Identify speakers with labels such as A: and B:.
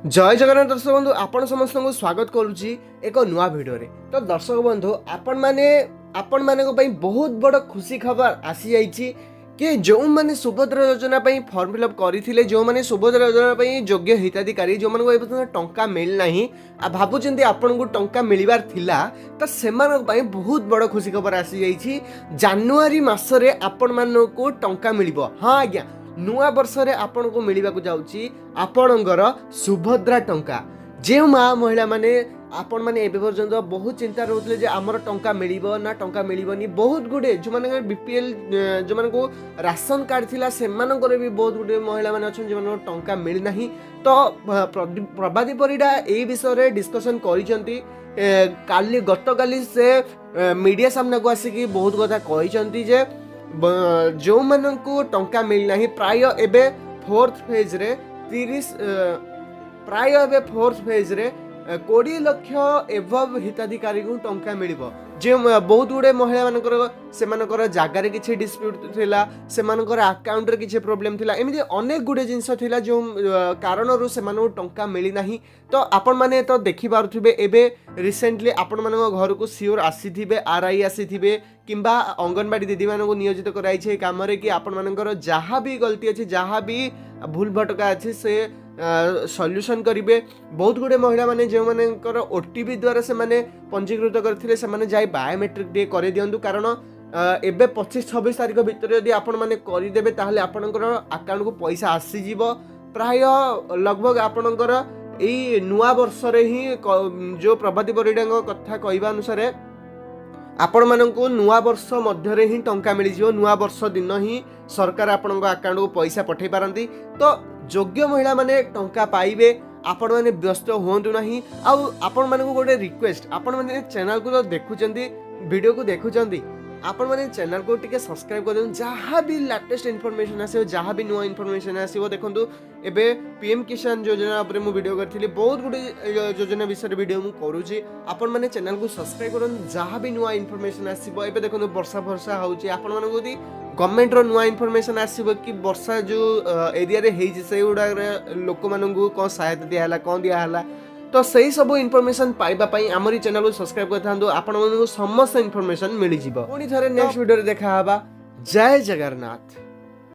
A: जय जगन्नाथ दर्शक बंधु आपण समस्त को स्वागत करुच्ची एक नुआ भिडियो तो दर्शक बंधु आपण माने बहुत बड़ खुशी खबर आसी जाइए कि जो मैंने सुभद्रा योजना फॉर्म फिलअप करते जो मैंने सुभद्रा योजना योग्य हिताधिकारी जो मैंने टंका मिलना आ भावुं आपन को टंका मिलबार थिला तो से बहुत बड़ खुशी खबर आसी जाइए जानुआरी मसरे आपण मानक टंका मिल। हाँ आज्ञा नुआ वर्ष रे आपण को मिलवा जाउची आपणकर सुभद्रा टंका जे माँ महिला माने आपण माने एबे पर्यंत बहुत चिंता रहउतले जे हमर टंका मिलिबो ना टंका मिलिबोनी बहुत गुडे जो माने बीपीएल जो माने को राशन कार्ड थिला से मानकर भी बहुत गुडे महिला माने अछन जे माने टंका मिल नाही तो प्रभाती परिडा ए विषय रे डिस्कशन करिसंती काली गतकाली से मीडिया सामने को आसी बहुत कथा कहिसंती जे जो मानक टंका मिलना प्राय एबे फोर्थ फेज रे 30 प्राय एबे फोर्थ फेज रे 20 लाख एवब हिताधिकारी को टंका मिलिबो जे बहुत गुडे महिला मानकर से मानकर जागार किछि डिस्प्यूट थिला से मानकर अकाउंट रे किछि प्रॉब्लम थिला एमिति अनेक गुडे जिंस थिला जो कारण रु से मानक टंका मिली नाही तो आपण माने तो देखि पारुथिबे एबे रिसेंटली आपण मानक घर को सियोर आसीथिबे आरआई आसीथिबे किंबा अंगनवाड़ी दीदी मानक नियोजित कराई छे काम रे कि आपण मानकर जहाँ भी गलती अछि जहाँ भी भूल भटका अछि से सॉल्यूशन करिवे। बहुत गुडे महिला माने जे मानकर ओटीपी द्वारा से माने पंजीकृत करथिले से माने जाई बायोमेट्रिक डे करे दियंतु कारण एबे 25-26 तारिख भितर यदि आपण माने करि देबे ताहले आपनकर अकाउंट को पैसा आसी जीवो प्राय लगभग आपनकर एई नुआ वर्ष रे ही जो प्रभाती परिडांग कथा कहबा अनुसार आपण मानकु नुआ वर्ष मध्य रे ही टंका मिल जिवो नुआ वर्ष दिन ही सरकार आपनक अकाउंट को पैसा पठै पारंती तो योग्य महिला माने टंका पाइबे आपण माने व्यस्त होंतु नाही। आ आपण मानकु गोटे रिक्वेस्ट आपण माने चैनल को तो देखुचंती वीडियो को देखुचंती आपण माने चैनल को टिके सब्सक्राइब कर देन जहाँ भी लेटेस्ट इन्फॉर्मेशन आसीबो जहाँ भी नुआ इन्फॉर्मेशन आसीबो देखंतु एबे पीएम किसान योजना ऊपर मु वीडियो करथिली बहुत गुडी योजना विषय वीडियो मु करूची आपण माने चैनल को सब्सक्राइब करन जहाँ भी नुआ इन्फॉर्मेशन आसीबो एबे देखंतु वर्षा वर्षा होउची आपण मानकु यदि गवर्नमेंट रो नुआ इन्फॉर्मेशन आसीबो कि वर्षा जो एरिया रे हेई से उडा लोक मानकु कोन सहायता दिया हला कोन दिया हला तो सही सब इन्फॉर्मेशन पाइबा पई हमरी चैनल को सब्सक्राइब करथांदो आपण मानकु समस्त इन्फॉर्मेशन मिलि जिवो पुनी थरे नेक्स्ट वीडियो रे देखा हबा। जय जगन्नाथ।